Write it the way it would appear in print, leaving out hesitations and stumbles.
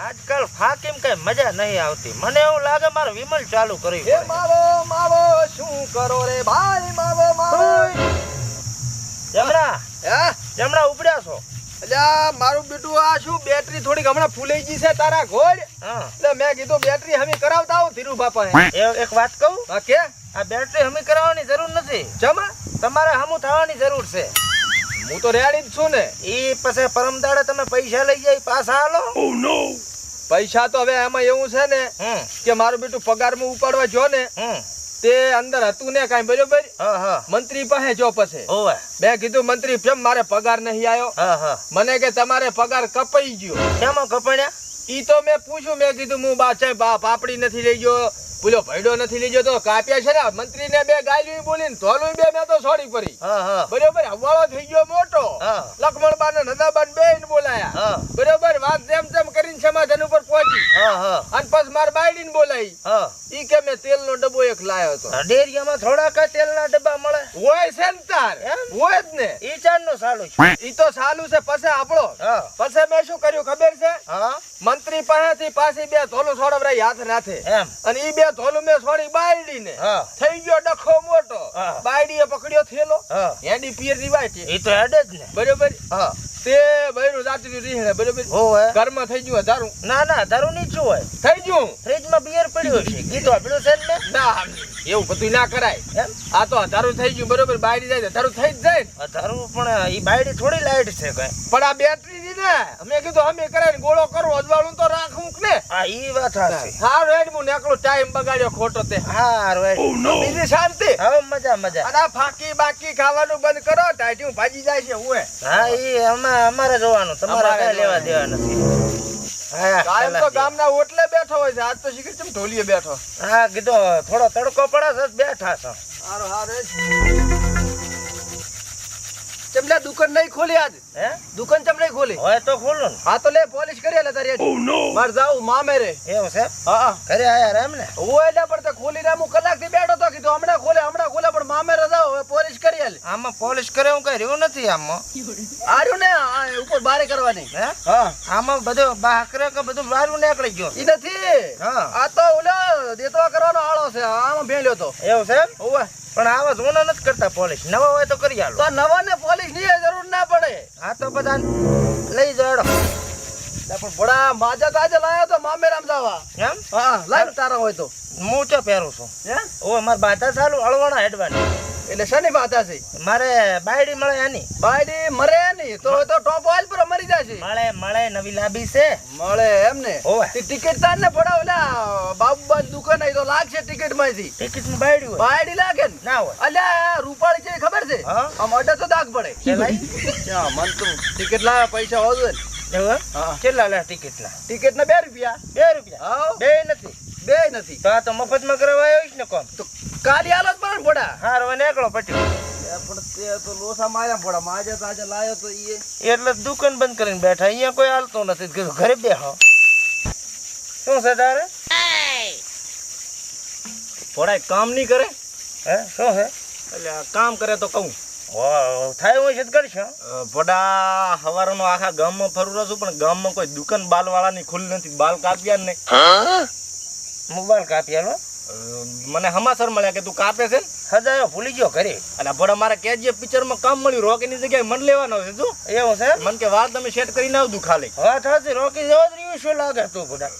આજકાલ ફાકીમ કઈ મજા નહીં આવતી. મને એવું લાગે મારે વિમલ ચાલુ કરી. એ માવો માવો શું કરો રે ભાઈ માવો માવો. જમણા હે જમણા ઉપડ્યા છો? અલ્યા મારું બેટું આ શું બેટરી થોડીક હમણાં ફૂલાઈ ગઈ છે તારા ઘોડ. હા એટલે મેં કીધું બેટરી હમી કરાવતા આવો ધીરુ બાપા. એક વાત કહું, હા કે આ બેટરી હમી કરાવવાની જરૂર નથી. જમા તમારે હમું થવાની જરૂર છે. હું તો રેડી જ છું ને. ઈ પછી પરમદાડે તમે પૈસા લઈ જાય પાછા હાલો. ઓ નો પૈસા તો હવે એમાં એવું છે ને કે મારું બેટું પગારમાં ઉપાડવા જો ને તે અંદર હતું ને કાઈ બરોબર. હા હા મંત્રી પાસે જો પછી ઓવે મેં કીધું મંત્રી કેમ મારે પગાર નહીં આવ્યો. હા હા મને કે તમારે પગાર કપાઈ ગયો. કેમ કપણ્યા? ઈ તો મેં પૂછ્યું, મેં કીધું હું બાચા પાપડી નથી લઈ ગયો, બોલો ભૈડો નથી લઈ ગયો, તો કાપ્યા છે ને મંત્રી ને બે ગાયલું બોલીને ધોલું બે મેં તો છોડી પડી. હા હા બરોબર હવાળો થઈ ગયો મોટો. હા લક્ષ્મણબા ને નદાબા બેન બોલાયા. હા બરોબર વાત જેમ તેમ કરીને સમાધાન ઉપર પહોંચી. હા હા અને પછી માર બાયડી ને બોલાઈ. હા ઈ કે મેં તેલ નો ડબ્બો એક લાયો હતો. ડેરિયામાં થોડા કા તેલના ડબ્બા મળે? હોય છે ને તાર હોય જ ને. ઈ ચારનું સાલું છે. ઈ તો સાલું છે. પછી આપણો હા પછી મેં શું કર્યું ખબર છે? હા મંત્રી પાસેથી પાછી બે ધોલું છોડવરાઈ હાથ નાથે. એમ અને ઈ બે ધોલું મેં છોડી બાયડી ને. હા થઈ ગયો ડખો મોટો. હા. બાયડીએ પકડ્યો થેલો. હા એડી પિયર રીવાય છે. ઈ તો હેડે જ ને. બરોબર. હા તે બૈરું જાતી રીહણે. બરોબર. હોવે ઘરમાં થઈ ગયું હજારું. ના ના દારૂ નહીં શું હોય? થઈ ગયું. ફ્રીજમાં બિયર પડ્યો છે. કીધું આપણું છે ને મેં. ના એવું બધું ના કરાય. એમ આ તો હજારું થઈ ગયું. બરોબર. બાયડી જાય હજારું થઈ જ જાય ને. દારૂ પણ ઈ બાયડી થોડી લાઈટ છે કઈ. પણ આ બેટરી ની ને અમે કીધું અમે કરાય ને ગોળો કરું અજવાળું તો રાખું કે ને. આ ઈ વાત હાચી. હા રેડ હું નેકળો ટાઈમ બગાડ્યો ખોટો તે. હારું હેડ. બીજી શાંતિ. હવે મજા મજા. અને આ ફાકી બાકી ખાવાનું બંધ કરો. ટાઈટ્યું ભાજી જાય છે હું. હા ઈ અમારે જોવાનું, તમારે કઈ લેવા દેવા નથી. હા કાયમ તો ગામના ઓટલે બેઠો હોય છે. આજ તો શીખર ચમ ઢોલીએ બેઠો. હા કીધું થોડો તડકો પડે છે બેઠા છો. હારો હારે ચમલા દુકાન નહીં ખોલી આજ. હે દુકાન ચમ નહીં ખોલી. હોય તો ખોલું ને. હા તો લે પોલિશ કરી લે તારી. ઓ નો માર જાવ મામે રે. એવું છે? હા ઘરે આયા રે એમ ને? ઓય એટલે પણ તે ખોલી રે. હું કલાક થી બેઠો તો કીધું હમણાં ખોલે પણ મામે રે જાવ હવે પોલિશ કરી લે. આમાં પોલિશ કરે હું કઈ રહ્યું નથી આમાં. આર્યું ને આ ઉપર બારે કરવાની. હે હા આમાં બધું બાકરે કે બધું બારું નીકળી ગયો. ઈ નથી. હા આ તો ઓલો દેતવા કરવાનો આળો છે. આમાં ભેલ્યો તો. એવું છે? ઓય પણ આવા જૂના નથી કરતા પોલિશ. નવા હોય તો કરી આલો. તો નવા ને પોલિશ ની જરૂર ના પડે. આ તો બધા લઈ જાડો. પણ બડા માજા તાજે લાયો તો મામેરામ જાવા. એમ હા લાઈન તારા હોય તો. હું ચો પહેરું છું. હે ઓ માર બાધા ચાલુ અળવાણા હેડવાની. એટલે શની બાધા છે? મારે બાયડી મળે આની. બાયડી મરે ની તો ટોપ ઓઇલ પર મરી જાય છે. મળે મળે નવી લાબી છે. મળે એમ ને. ઓવે. તે ટિકિટ તાર ને પડાવ ઓલા બાબુબા દુકાન આઈ તો લાગશે ટિકિટ માંથી. ટિકિટ માં બાયડી હોય? બાયડી લાગે ને. ના હોય. અલ્યા રૂપાળી છે ખબર છે? હા. આમ અડે તો દાગ પડે. કે લાઈ? ક્યાં મન તું ટિકિટ લાવે પૈસા હોજો ને. એવું એમ? હા. કેટલા લે ટિકિટ ના? ટિકિટ ના 2 રૂપિયા. 2 રૂપિયા. હા બે નથી. 2 નથી. તો આ તો મફત માં કરવા આવ્યો છે ને કોમ. તો કાલી આલો જ પણ પડા. હારો નીકળો પટ્યો. પણ તે તો લોસા માર્યા પડા. માજે તાજે લાયો તો ઈ એટલે દુકાન બંધ કરીને બેઠા. અહીંયા કોઈ હાલતો નથી. કીધું ઘરે બેહો. શું છે તારે? થોડા કામ નહીં કરે. હે શું છે? એટલે કામ કરે તો કહું. થાય હોય છે તો કરશો. પડા હવારનો આખા ગામમાં ફરું રહ્યો છું પણ ગામમાં કોઈ દુકાન બાલ વાળાની ખુલ્લી નથી. બાલ કાપ્યા ને મોબાઈલ કાપી આલો. મને સમાચાર મળ્યા કે તું કાપે છે ને. હજાયો ભૂલી ગયો ઘરે. એટલે ભડા મારા કેજીએફ પિક્ચર માં કામ મળ્યું. રોકીની જગ્યાએ મન લેવાનો છે તું. એવું છે? મન કે વાર તમે સેટ કરીને આવતું ખાલી. વાત હતી રોકી જવા જ રહ્યું શું લાગે તું બધા.